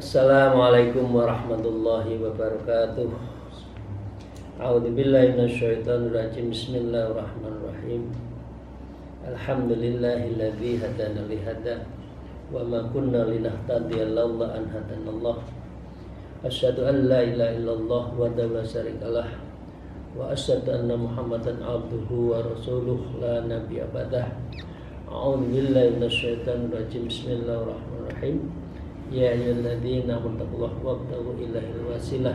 Assalamualaikum warahmatullahi wabarakatuh. A'udzubillahi minasyaitonirrajim. Bismillahirrahmanirrahim. Alhamdulillahilladzi hadana li hada wa ma kunna linahtadiya laula an hadanallah. Asyhadu an la ilaha illallah wahdahu la syarikalah wa asyhadu anna Muhammadan abduhu wa rasuluhu la nabiyya ba'dah. A'udzubillahi minasyaitonirrajim. Bismillahirrahmanirrahim. Ya ayyuhalladzina amanu wabtaghu ilaihil wasilah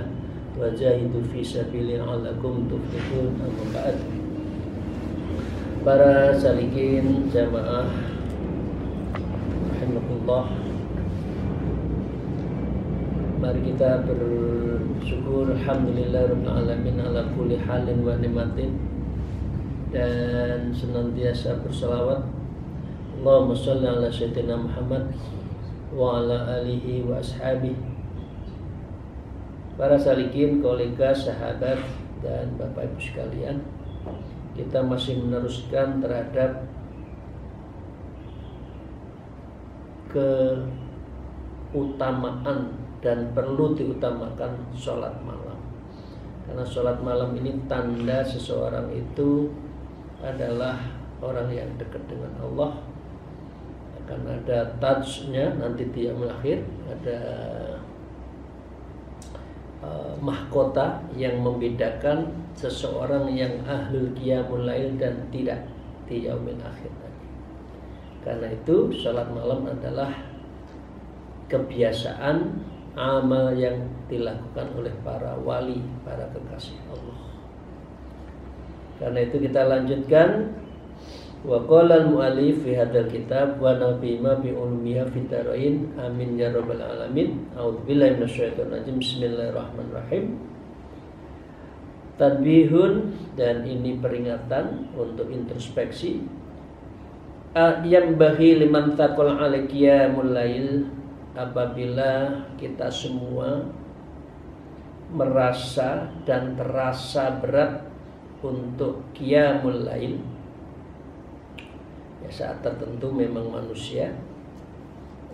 wajahidu fi sabilihi la'allakum tuflihun. Amma ba'd. Para salikin jamaah rahimakumullah, mari kita bersyukur alhamdulillahirabbil alamin ala kulli halin wa nikmatin, dan senantiasa berselawat Allahumma shalli ala sayyidina Muhammad wa ala alihi wa ashabihi. Para salikin, kolega, sahabat, dan Bapak Ibu sekalian, kita masih meneruskan terhadap keutamaan dan perlu diutamakan sholat malam. Karena sholat malam ini tanda seseorang itu adalah orang yang dekat dengan Allah. Akan ada tajnya nanti dia melahir, ada mahkota yang membedakan seseorang yang ahlul qiyamul lail dan tidak di yaumil akhir tadi. Karena itu salat malam adalah kebiasaan amal yang dilakukan oleh para wali, para kekasih Allah. Karena itu kita lanjutkan. Wa qala al-mu'allif fi hadzal kitab wa nabima bi ulumiha fid darain amin ya rabbal alamin. A'udzubillahi minasyaitonir rajim. Bismillahirrahmanirrahim. Tadbihun, dan ini peringatan untuk introspeksi. Yang bahi liman taqal alaikiyamul lail, apabila kita semua merasa dan terasa berat untuk qiyamul lail. Ya, saat tertentu memang manusia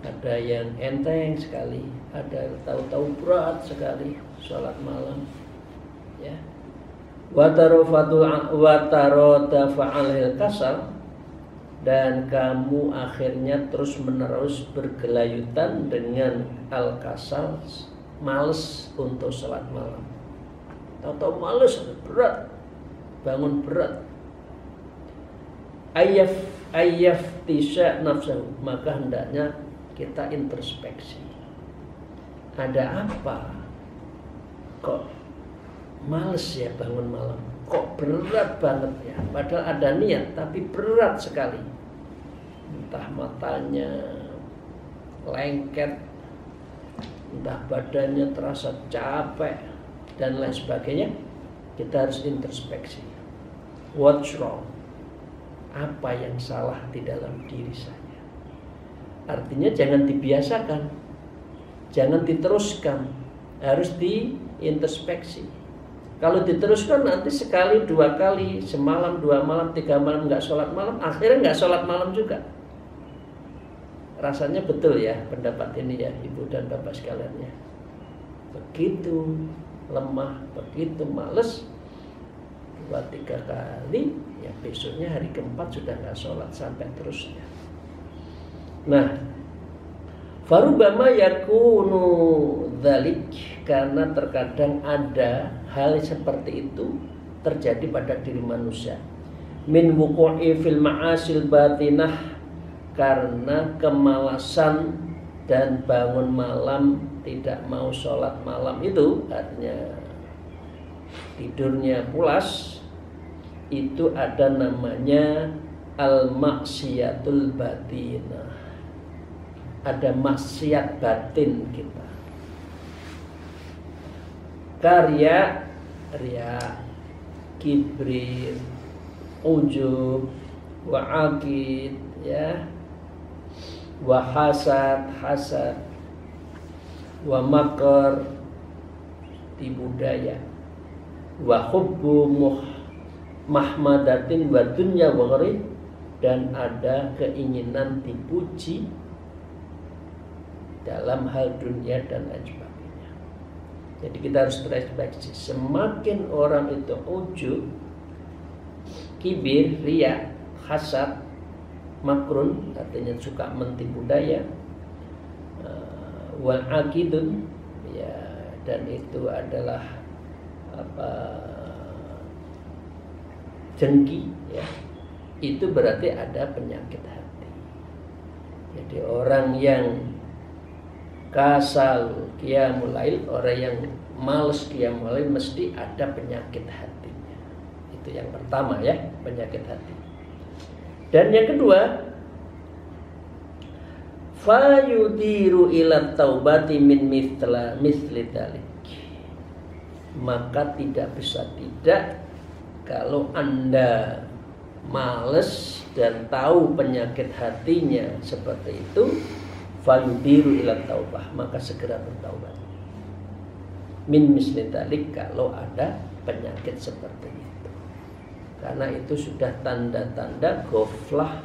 ada yang enteng sekali, ada tahu-tahu berat sekali sholat malam, ya. Watarotafa'alil kasal, dan kamu akhirnya terus menerus bergelayutan dengan al-kasal, males untuk sholat malam. Tahu-tahu males, berat, bangun berat. Ayyaf tisha nafsahu, maka hendaknya kita introspeksi. Ada apa? Kok males ya bangun malam? Kok berat banget ya? Padahal ada niat tapi berat sekali. Entah matanya lengket, entah badannya terasa capek, dan lain sebagainya. Kita harus introspeksi. What's wrong? Apa yang salah di dalam diri saya? Artinya jangan dibiasakan, jangan diteruskan, harus diintrospeksi. Kalau diteruskan nanti sekali, dua kali, semalam, dua malam, tiga malam nggak sholat malam, akhirnya nggak sholat malam juga. Rasanya betul ya pendapat ini ya Ibu dan Bapak sekalian ya. Begitu lemah, begitu males, dua tiga kali, ya besoknya hari keempat sudah nggak sholat sampai terusnya. Nah, farubama yakunu dzalik, karena terkadang ada hal seperti itu terjadi pada diri manusia. Min wuqu'i fil ma'asil batinah, karena kemalasan dan bangun malam, tidak mau sholat malam itu, artinya tidurnya pulas, itu ada namanya al-maksiatul batinah. Ada maksiat batin kita. Karya, riya, kibrit, ujub, wa'akid, ya, wa hasad, hasad, wa makar, tipu daya, wa hubbu mahmadatin wa dunya wa ghairi, dan ada keinginan dipuji dalam hal dunia dan lain sebagainya. Jadi kita harus introspeksi. Semakin orang itu ujub, kibir, riya, hasad, makrun, artinya suka mentipu daya, wal akidun, ya, dan itu adalah dengki, ya, itu berarti ada penyakit hati. Jadi orang yang kasal qiyamul lail, orang yang males qiyamul lail mesti ada penyakit hatinya. Itu yang pertama, ya, penyakit hati. Dan yang kedua, fayudiru ila taubati min misli dalik. Maka tidak bisa tidak, kalau Anda males dan tahu penyakit hatinya seperti itu, fayudiru ila taubah, maka segera bertaubat. Min misli dalik, kalau ada penyakit seperti itu. Karena itu sudah tanda-tanda ghaflah,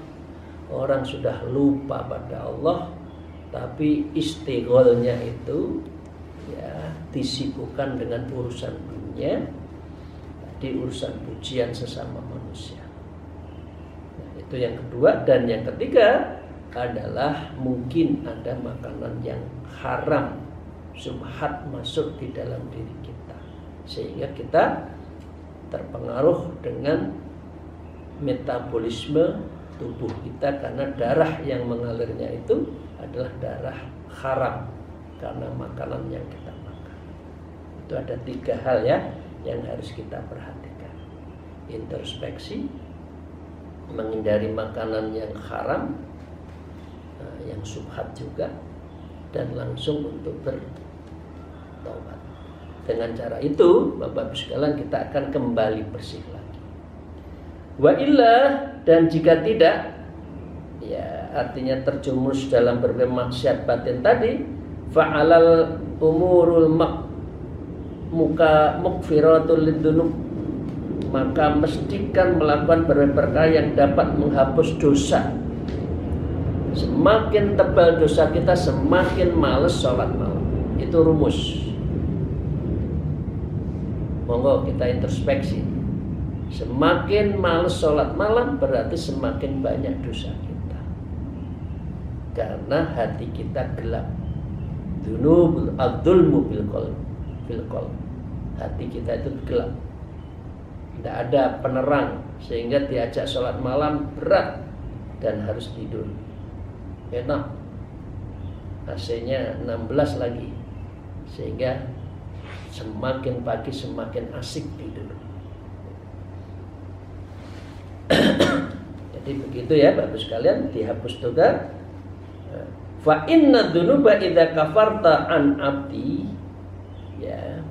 orang sudah lupa pada Allah, tapi istigholnya itu, ya, disibukkan dengan urusan dunia, di urusan pujian sesama manusia. Nah, itu yang kedua. Dan yang ketiga adalah mungkin ada makanan yang haram, subhat masuk di dalam diri kita, sehingga kita terpengaruh dengan metabolisme tubuh kita, karena darah yang mengalirnya itu adalah darah haram karena makanan yang kita makan. Itu ada 3 hal, ya, yang harus kita perhatikan. Introspeksi, menghindari makanan yang haram, yang subhat juga, dan langsung untuk bertaubat. Dengan cara itu, Bapak Ibu sekalian, kita akan kembali bersih lagi. Wa illa, dan jika tidak, ya, artinya terjumus dalam berbagai maksiat batin tadi, fa'alal umurul mukfiratul lidunub, maka mestikan melakukan berbagai perkara yang dapat menghapus dosa. Semakin tebal dosa kita, semakin males sholat malam. Itu rumus. Monggo kita introspeksi. Semakin males sholat malam berarti semakin banyak dosa kita, karena hati kita gelap. Dzunubul adzulmu bil qalb. Hati kita itu gelap, tidak ada penerang, sehingga diajak sholat malam berat dan harus tidur. Enak, AC-nya 16 lagi, sehingga semakin pagi semakin asik tidur. Jadi begitu, ya, Bapak sekalian, dihapus dosa. Fa inna dzunuba idza kafarta an abdi, ya,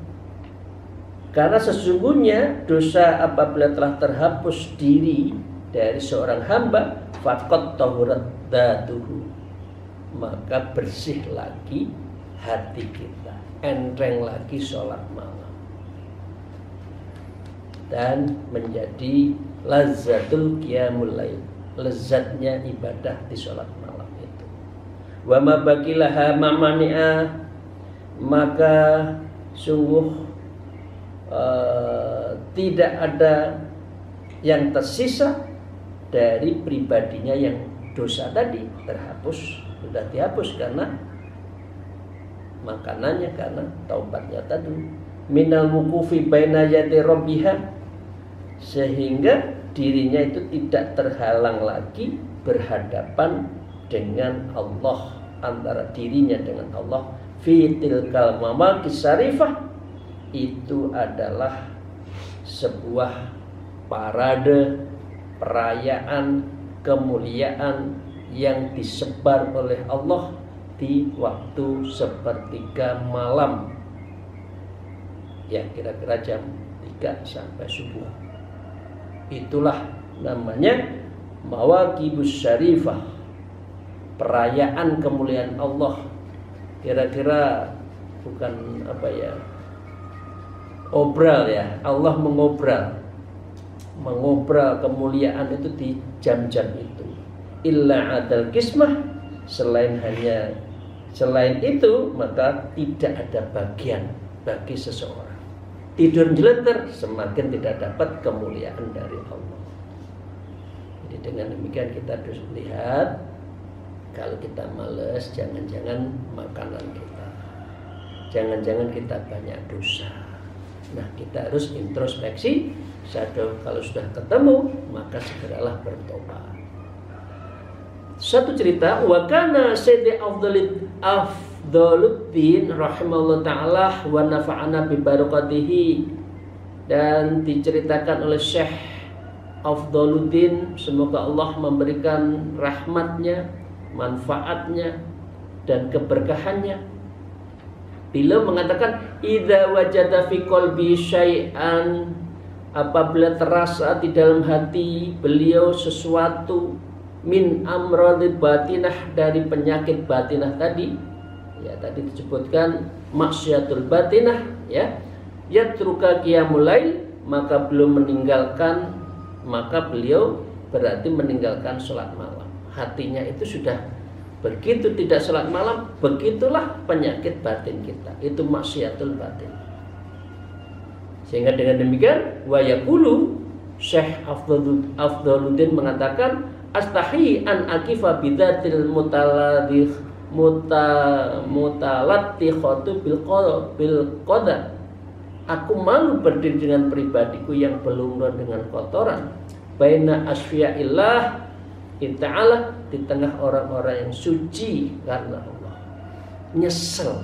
karena sesungguhnya dosa apabila telah terhapus diri dari seorang hamba, faqad tahurat datuhu, maka bersih lagi hati kita, enteng lagi sholat malam, dan menjadi lazzatul qiyamul lail, lezatnya ibadah di sholat malam itu. Wa ma baqilaha mamani'a, maka sungguh tidak ada yang tersisa dari pribadinya yang dosa tadi, terhapus, sudah dihapus karena makanannya, karena taubatnya tadi. Minal wuqufi baina yadi rabbiha, sehingga dirinya itu tidak terhalang lagi berhadapan dengan Allah, antara dirinya dengan Allah. Fi tilkal mamakis syarifah, itu adalah sebuah parade, perayaan, kemuliaan yang disebar oleh Allah di waktu sepertiga malam, ya, kira-kira jam 3 sampai subuh. Itulah namanya mawaqibus syarifah, perayaan kemuliaan Allah. Kira-kira bukan apa, ya, obral, ya, Allah mengobral kemuliaan itu di jam-jam itu. Illa adal kismah, selain hanya Selain itu, maka tidak ada bagian bagi seseorang. Tidur jelenter semakin tidak dapat kemuliaan dari Allah. Jadi dengan demikian kita harus lihat, kalau kita males, jangan-jangan makanan kita, jangan-jangan kita banyak dosa. Nah, kita harus introspeksi. Kalau sudah ketemu, maka segeralah bertobat. Satu cerita, wa kana Sayyidi Afdaluddin rahimahullah ta'ala wa nafa'ana bi barakatihi, dan diceritakan oleh Syekh Afdaluddin, semoga Allah memberikan rahmatnya, manfaatnya dan keberkahannya. Beliau mengatakan, idza wajada fi qalbi syai'an, apabila terasa di dalam hati beliau sesuatu, min amradhi batinah, dari penyakit batinah tadi, ya tadi disebutkan maksiatul batinah, ya, yatruka qiyamul lail, maka belum meninggalkan, maka beliau berarti meninggalkan sholat malam. Hatinya itu sudah begitu tidak sholat malam, begitulah penyakit batin kita, itu maksiatul batin. Sehingga dengan demikian, wa yaqulu, Syekh Afdaluddin mengatakan, astahi an akifa bidatil mutalattikhatu bil qadar. Aku malu berdiri dengan pribadiku yang berlumur dengan kotoran, baina asfiya'illah ta'ala, di tengah orang-orang yang suci karena Allah. Nyesel,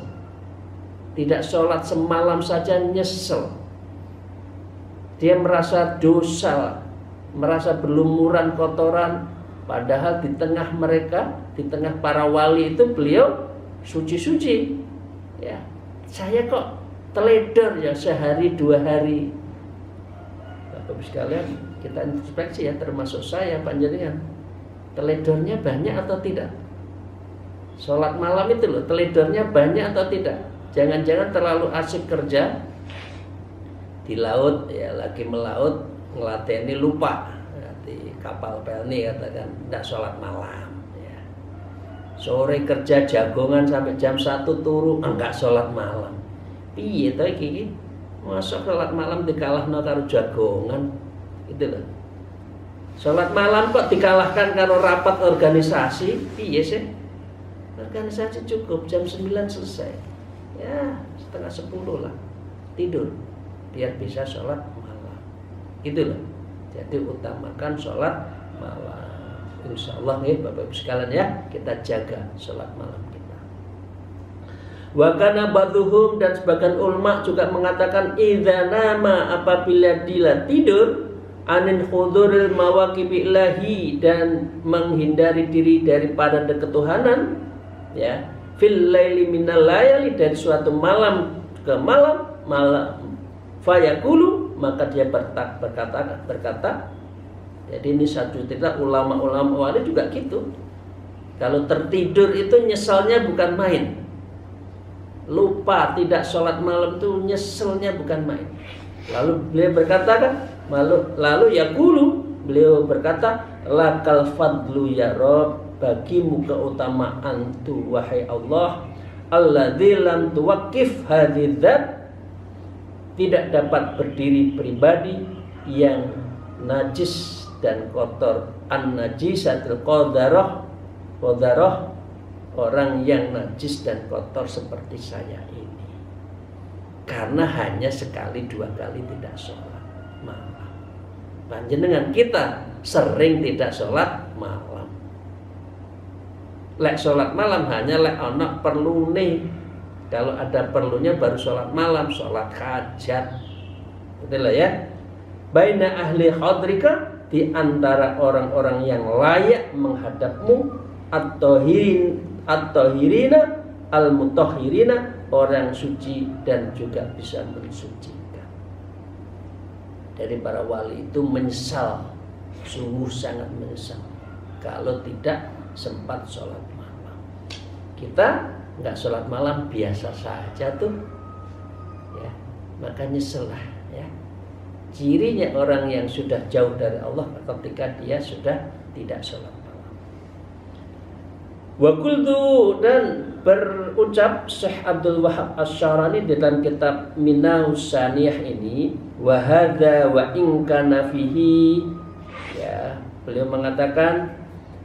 tidak sholat semalam saja nyesel. Dia merasa dosa, merasa berlumuran kotoran, padahal di tengah mereka, di tengah para wali itu beliau suci-suci. Ya, saya kok teledor ya sehari 2 hari. Bapak sekalian, kita introspeksi ya, termasuk saya panjenengan. Teledornya banyak atau tidak? Sholat malam itu loh, teledornya banyak atau tidak? Jangan-jangan terlalu asik kerja di laut, ya lagi melaut, ngelateni lupa di kapal pelni, katakan tidak sholat malam, ya. Sore kerja jagongan sampai jam 1 turu, enggak sholat malam. Piye to iki? Masa sholat malam dikalahno karo jagongan, gitu loh. Sholat malam kok dikalahkan karo rapat organisasi, piye sih? Organisasi cukup jam 9 selesai, ya setengah 10 lah tidur, biar bisa sholat malam, gitu loh. Jadi utamakan sholat malam. Insya Allah ya Bapak Ibu sekalian ya, kita jaga sholat malam kita. Wa kana ba'dhum, dan sebagian ulama juga mengatakan, idza nama, apabila dia tidur, anin huduril mawaqibillahi, dan menghindari diri daripada ketuhanan, ya, fil laili minal layali, dari suatu malam ke malam, fayaqulu, maka dia berkata, jadi ini satu cerita ulama-ulama wali juga gitu. Kalau tertidur itu nyesalnya bukan main. Lupa tidak sholat malam itu nyeselnya bukan main. Lalu beliau berkata kan, lalu yaqulu, beliau berkata, lakal fadlu ya Rabb, bagimu keutamaan tu wahai Allah, alladzi lam tuwaqqif hadzat, tidak dapat berdiri pribadi yang najis dan kotor, an-najisatul qadarah, orang yang najis dan kotor seperti saya ini, karena hanya sekali 2 kali tidak sholat malam. Panjenengan kita sering tidak sholat malam. Lek sholat malam hanya lek ana perlune. Kalau ada perlunya baru sholat malam, sholat hajat. Betul ya? Baina ahli hadrika, di antara orang-orang yang layak menghadapmu, at-tahirina al-mutahhirina, orang suci dan juga bisa mensucikan. Dari para wali itu menyesal, sungguh sangat menyesal kalau tidak sempat sholat malam. Kita nggak sholat malam biasa saja tuh, ya, maka nyesel lah, ya. Cirinya orang yang sudah jauh dari Allah ketika dia sudah tidak sholat malam. Wa qultu, dan berucap Syekh Abdul Wahab Asy-Syarani dalam kitab Minahus Saniyah ini, wa hadza wa in kana fihi, ya, beliau mengatakan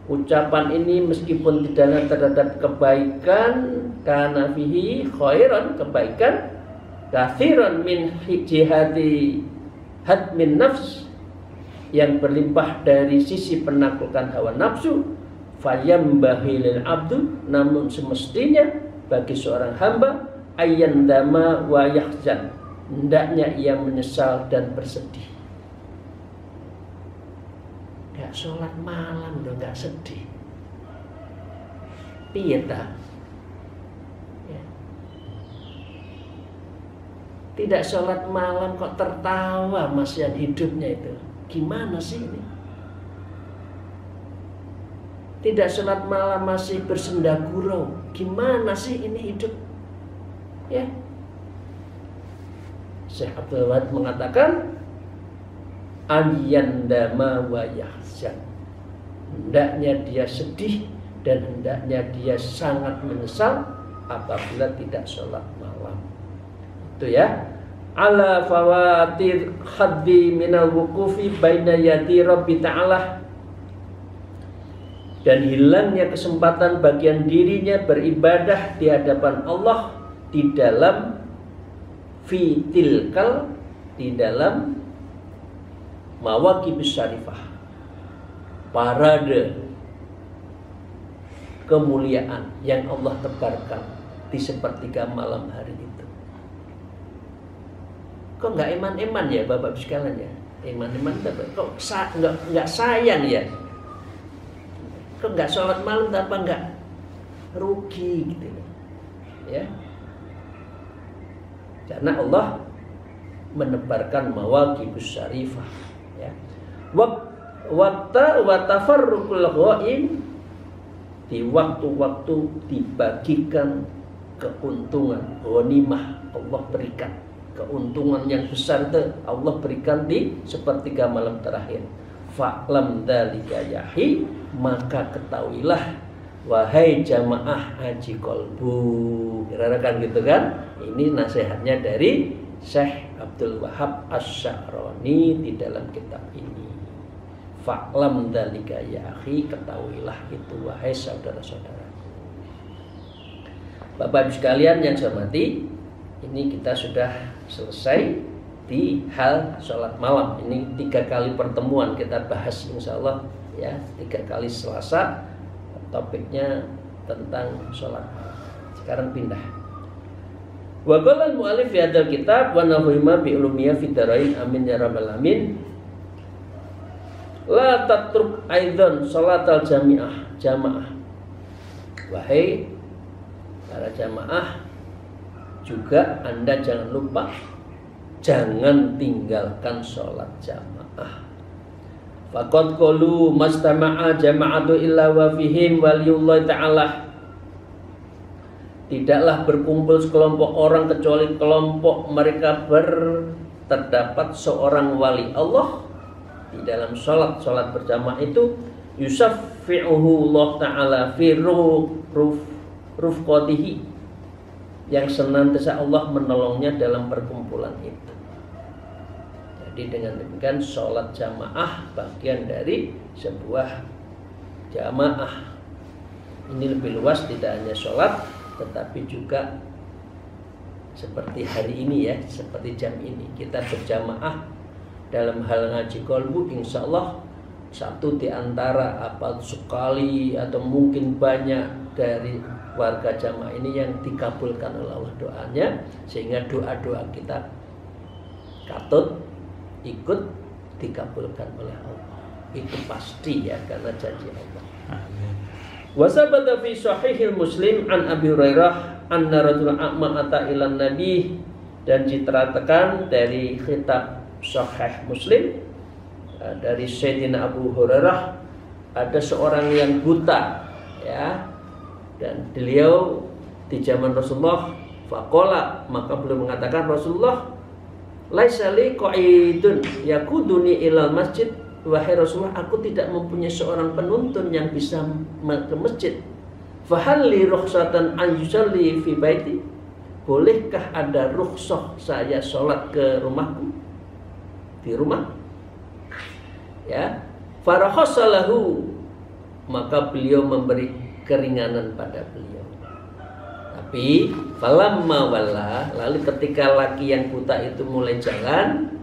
ucapan ini meskipun tidak terhadap kebaikan, kana fihi khairan, kebaikan, kathiran min jihati hadmin nafs, yang berlimpah dari sisi penaklukan hawa nafsu, fayambahi lil abdu, namun semestinya bagi seorang hamba, ayyandama wa yahzan, hendaknya ia menyesal dan bersedih. Gak sholat malam udah gak sedih, piye ta? Ya. Tidak sholat malam kok tertawa mas yang hidupnya itu, gimana sih ini? Tidak sholat malam masih bersenda gurau, gimana sih ini hidup? Ya, Syekh Abdul Wahab mengatakan ayyandama wa yahzan, hendaknya dia sedih dan hendaknya dia sangat menyesal apabila tidak sholat malam. Itu ya. Ala fawatir khaddi minal wukufi baina yadi Rabbi ta'ala, dan hilangnya kesempatan bagian dirinya beribadah di hadapan Allah di dalam fitilkal, di dalam mawaqibus syarifah, parade kemuliaan yang Allah tebarkan di sepertiga malam hari itu. Kok nggak eman-eman ya Bapak sekalian ya? Eman-eman kok nggak sayang ya? Kok nggak sholat malam apa nggak rugi gitu ya? Karena Allah menebarkan mawaqibus syarifah. Ya. Waktu watafarruqul ghaim, di waktu-waktu dibagikan keuntungan, ghanimah, Allah berikan keuntungan yang besar itu Allah berikan di sepertiga malam terakhir. Fa'lam dzalika yahi, maka ketahuilah wahai jamaah haji kolbu, kira-kira gitu kan? Ini nasihatnya dari Syekh Abdul Wahab Asy-Syarani di dalam kitab ini. Fa'lam dzalika ya akhi, ketahuilah itu wahai saudara-saudaraku. Bapak Ibu sekalian yang saya hormati, ini kita sudah selesai di hal sholat malam. Ini 3 kali pertemuan kita bahas insya Allah ya, 3 kali Selasa topiknya tentang sholat malam. Sekarang pindah. Wa qala al-mu'allif fi hadzal kitab wa nafhima bi ulumiyya fid darain, amin ya rabbal alamin. La tatruk aidan salatal jamaah. Wahai para jamaah, juga Anda jangan lupa, jangan tinggalkan sholat jamaah. Faqad qalu mastama'a jama'atu illa wa fihim waliyullah ta'ala. Tidaklah berkumpul sekelompok orang kecuali kelompok mereka terdapat seorang wali Allah di dalam sholat berjamaah itu. Yusaffi'uhu Allah ta'ala fi rufqatihi, yang senantiasa Allah menolongnya dalam perkumpulan itu. Jadi dengan demikian sholat jamaah bagian dari sebuah jamaah. Ini lebih luas, tidak hanya sholat tetapi juga seperti hari ini ya, seperti jam ini kita berjamaah dalam hal ngaji kolbu. Insya Allah satu di antara apa sekali atau mungkin banyak dari warga jamaah ini yang dikabulkan oleh Allah doanya, sehingga doa-doa kita katut ikut dikabulkan oleh Allah. Itu pasti ya, karena janji Allah. Amin. Wa sabata fi sahihil Muslim an Abi Hurairah anna rajulan a'ma ata ilan nabi, dan diterangkan dari kitab Sahih Muslim dari Sayyidina Abu Hurairah, ada seorang yang buta ya, dan beliau di zaman Rasulullah. Faqala, maka beliau mengatakan, Rasulullah, laisa li qaidun yakuduni ilal masjid. Wahai Rasulullah, aku tidak mempunyai seorang penuntun yang bisa ke masjid. Fahal li rukhsatan an yusalli fi baiti? Bolehkah ada rukhsah saya sholat ke rumahku? Di rumah? Ya. Farakhasalahu, maka beliau memberi keringanan pada beliau. Tapi falamma walla, lalu ketika laki yang buta itu mulai jalan,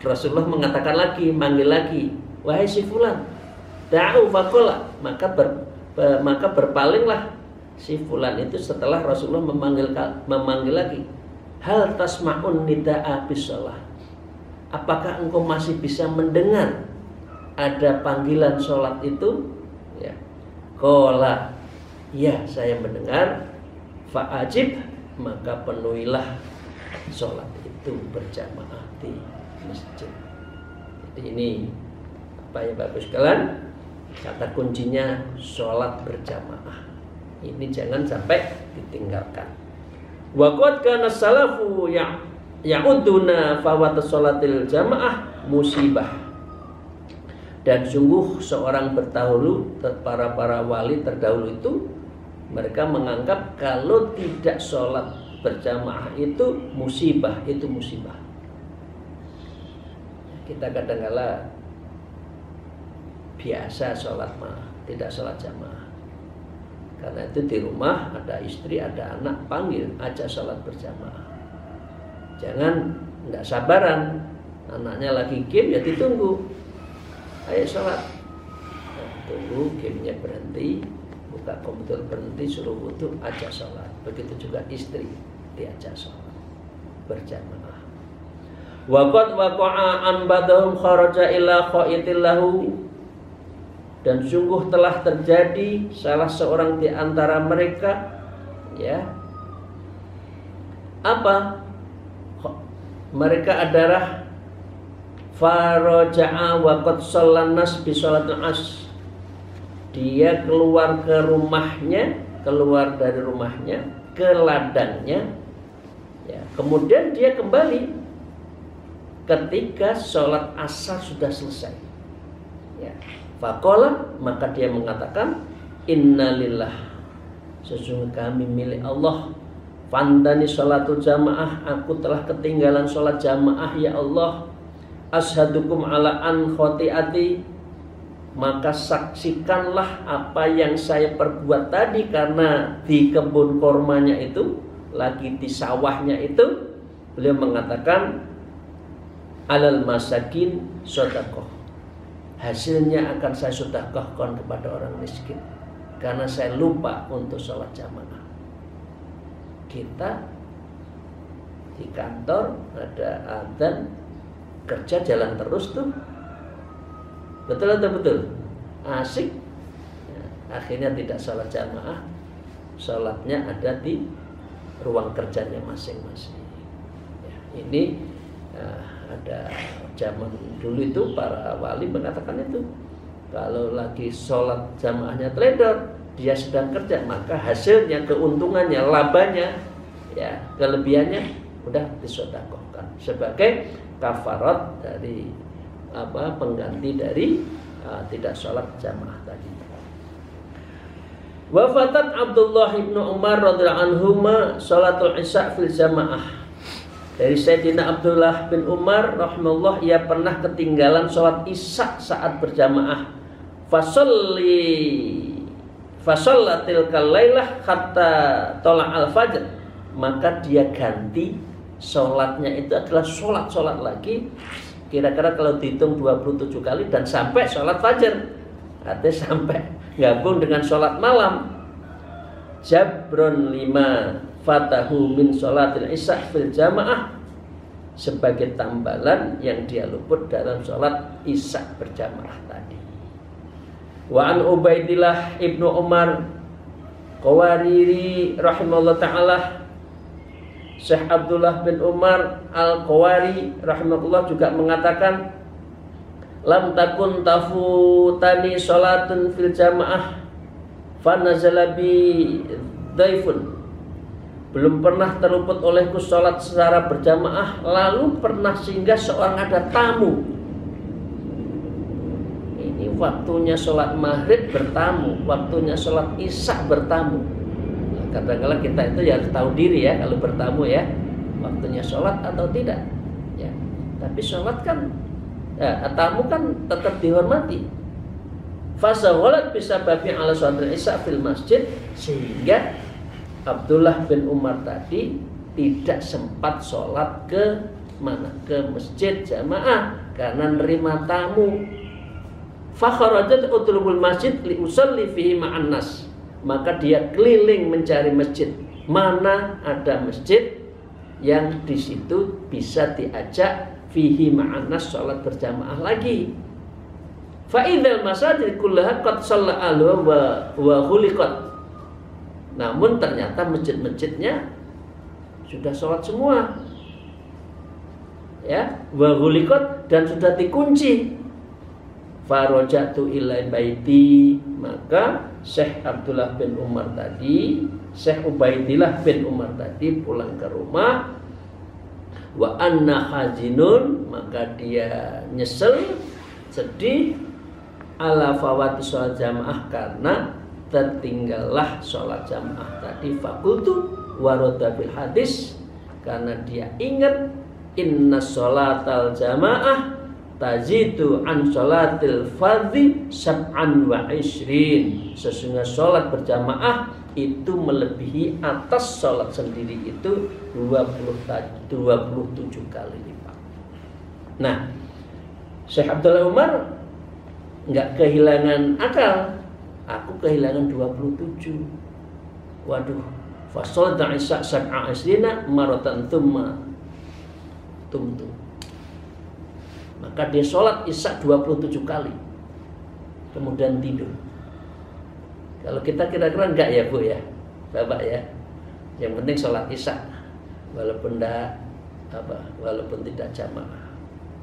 Rasulullah mengatakan lagi, manggil lagi, wahai si fulan, da'u faqala, maka berpalinglah si fulan itu setelah Rasulullah memanggil lagi. Hal tasma'un nida'a bisalah, apakah engkau masih bisa mendengar ada panggilan sholat itu? Ya. Qala, ya saya mendengar. Fa'ajib, maka penuhilah sholat itu berjamaah di masjid. Jadi ini apa ya Bapak sekalian, kata kuncinya sholat berjamaah. Ini jangan sampai ditinggalkan. Wa qad kana salafu ya'uduna fawat sholatil jamaah musibah. Dan sungguh seorang berdahulu, para wali terdahulu itu, mereka menganggap kalau tidak sholat berjamaah itu musibah, itu musibah. Kita kadang-kala biasa sholat tidak sholat jamaah. Karena itu di rumah ada istri, ada anak, panggil, ajak sholat berjamaah. Jangan tidak sabaran, anaknya lagi game ya ditunggu. Ayo sholat, tunggu gamenya berhenti, buka komputer berhenti, suruh wudu, ajak sholat. Begitu juga istri diajak sholat berjamaah. Waqad waqa'a an badahum kharaja ila qaitillahu, dan sungguh telah terjadi salah seorang di antara mereka, ya, apa? Mereka adalah faraja'a wa qad shallan nas bi sholatil asr. Dia keluar ke rumahnya, keluar dari rumahnya ke ladangnya, ya, kemudian dia kembali ketika sholat asar sudah selesai, ya. Faqala, maka dia mengatakan, innalillah, sesungguhnya kami milik Allah. Fandani sholatul jamaah, aku telah ketinggalan sholat jamaah ya Allah. Ashadukum ala an khotiati, maka saksikanlah apa yang saya perbuat tadi. Karena di kebun kormanya itu, lagi di sawahnya itu, beliau mengatakan alal masakin sodakoh, hasilnya akan saya sedekahkan kepada orang miskin, karena saya lupa untuk sholat jamaah. Kita di kantor ada adzan, kerja jalan terus tuh, betul atau betul? Asik, ya, akhirnya tidak sholat jamaah, sholatnya ada di ruang kerjanya masing-masing. Ya, ini ada zaman dulu itu para wali mengatakan itu, kalau lagi sholat jamaahnya teledor, dia sedang kerja, maka hasilnya, keuntungannya, labanya, ya, kelebihannya udah disedekahkan sebagai kafarat dari pengganti dari tidak sholat jamaah tadi. Wafatat Abdullah ibnu Umar radhiyallahu anhuma sholatul isya fil jamaah. Dari Sayyidina Abdullah bin Umar rahimahullah, ia pernah ketinggalan sholat isya saat berjamaah. Fasallatil kalailah hatta tola al fajr, maka dia ganti sholatnya itu adalah sholat lagi, kira-kira kalau dihitung 27 kali, dan sampai sholat fajar, artinya sampai gabung dengan sholat malam. Jabron 5 fatahu min sholatil isya fil jamaah, sebagai tambalan yang dia luput dalam sholat isya berjamaah tadi. Wa an Ubaidillah ibnu Umar Qawariri rahimahullah ta'ala, Syekh Abdullah bin Umar Al-Qawari rahimahullah juga mengatakan, lam takun tafutani sholatun fil jamaah fanazala bi daifun, belum pernah terluput olehku sholat secara berjamaah, lalu pernah singgah seorang ada tamu. ini waktunya sholat maghrib bertamu, waktunya sholat isya bertamu. Nah, kadang-kadang kita itu ya harus tahu diri ya kalau bertamu ya, waktunya sholat atau tidak. Ya, tapi sholat kan, tamu kan tetap dihormati. Fasawalat bisa babi ala sholat isya fil masjid, sehingga Abdullah bin Umar tadi tidak sempat sholat ke mana? Ke masjid jamaah karena nerima tamu. Fakharajat utlubul masjid li usalli fihi ma'an nas. Maka dia keliling mencari masjid. Mana ada masjid yang di situ bisa diajak fihi ma'an nas sholat berjamaah lagi. Fa idzal masajid kullaha qad shalla ahluha wa khuliqat. Namun ternyata masjid-masjidnya sudah sholat semua, ya, wa ghuliqat, dan sudah dikunci. Farajatu ila baiti, maka Syekh Abdullah bin Umar tadi, Syekh Ubaidillah bin Umar tadi pulang ke rumah. Wa anna hazinun, maka dia nyesel, sedih, ala fawati sholat jamaah, karena tertinggallah sholat jamaah tadi. Fakultu waroda bil hadis, karena dia ingat inna sholatal jamaah tazidu an sholatil fardhi sab'an wa ishrin. Sesungguhnya sholat berjamaah itu melebihi atas sholat sendiri itu 27 kali lipat. Nah, Syekh Abdullah Umar nggak kehilangan akal. Aku kehilangan 27. Waduh, fasol ta'isa sab'a asrina maratan thumma tumtu. Maka dia sholat isya 27 kali, kemudian tidur. Kalau kita kira-kira enggak ya Bu ya, Bapak ya. Yang penting sholat isya, walaupun tidak jamaah.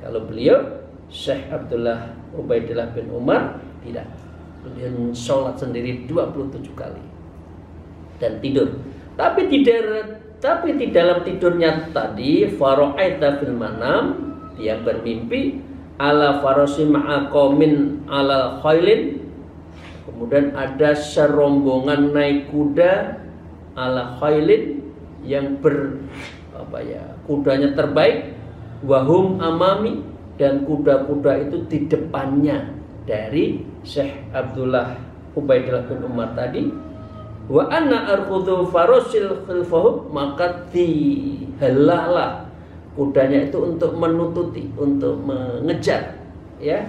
Kalau beliau Syekh Abdullah Ubaidillah bin Umar tidak. Beliau sholat sendiri 27 kali dan tidur. Tapi di dalam tidurnya tadi, fara'aita fil manam, dia bermimpi ala farasi ma'a qaumin ala khailin. Kemudian ada serombongan naik kuda ala khailin, yang kudanya terbaik, wahum amami, dan kuda-kuda itu di depannya dari Syekh Abdullah Ubaidillah bin Umar tadi. Wa anna arkhudhu farasil khilfahum, maka dihelalah kudanya itu untuk menututi, untuk mengejar, ya.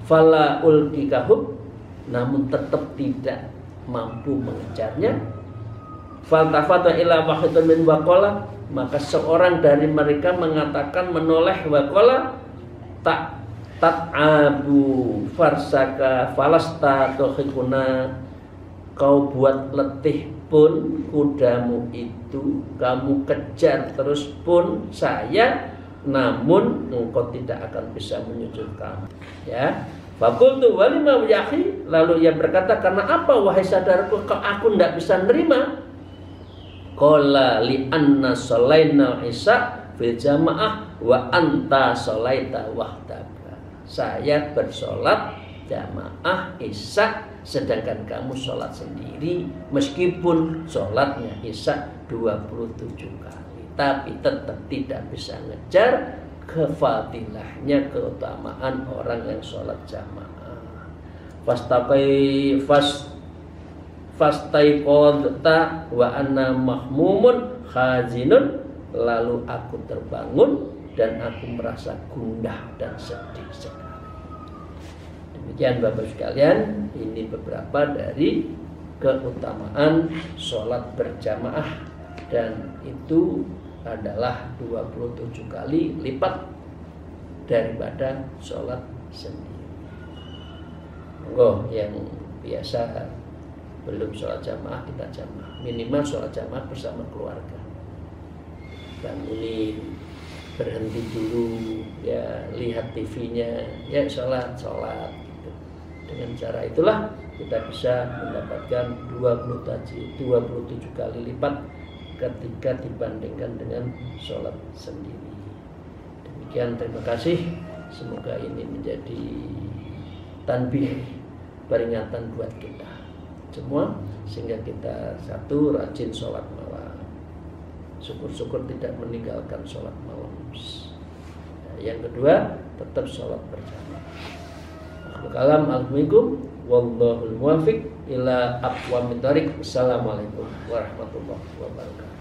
Fala ulqikahum, namun tetap tidak mampu mengejarnya. Faltafata ila wahidun min waqala, maka seorang dari mereka mengatakan, menoleh, waqala ta'abu farsaka falasta tuhikuna, kau buat letih pun kudamu itu, kamu kejar terus pun saya, namun engkau tidak akan bisa menyusul kamu, ya. Fakultu walima yahi, lalu ia berkata, karena apa wahai saudaraku, kau aku tidak bisa nerima? Qala li anna shalaina isya fil jamaah wa anta shalaita wahdaka. Saya bersolat jamaah isya sedangkan kamu sholat sendiri, meskipun sholatnya isya 27 kali, tapi tetap tidak bisa ngejar kefadilahnya, keutamaan orang yang sholat jamaah. Fastaiqadta wa anna mahmumun khazinun, lalu aku terbangun dan aku merasa gundah dan sedih sekali. Demikian Bapak sekalian, ini beberapa dari keutamaan sholat berjamaah, dan itu adalah 27 kali lipat daripada sholat sendiri. Monggo yang biasa belum sholat jamaah, kita jamaah, minimal sholat jamaah bersama keluarga. Bangunin, berhenti dulu, ya, lihat TV-nya, ya, sholat. Dengan cara itulah kita bisa mendapatkan 27 kali lipat ketika dibandingkan dengan sholat sendiri. Demikian, terima kasih. Semoga ini menjadi tanbih, peringatan buat kita semua, sehingga kita satu rajin sholat malam, syukur-syukur tidak meninggalkan sholat malam. Yang kedua tetap sholat berjamaah. Kalam alaikum wallahul muwaffiq ila aqwamit thoriq. Assalamualaikum warahmatullahi wabarakatuh.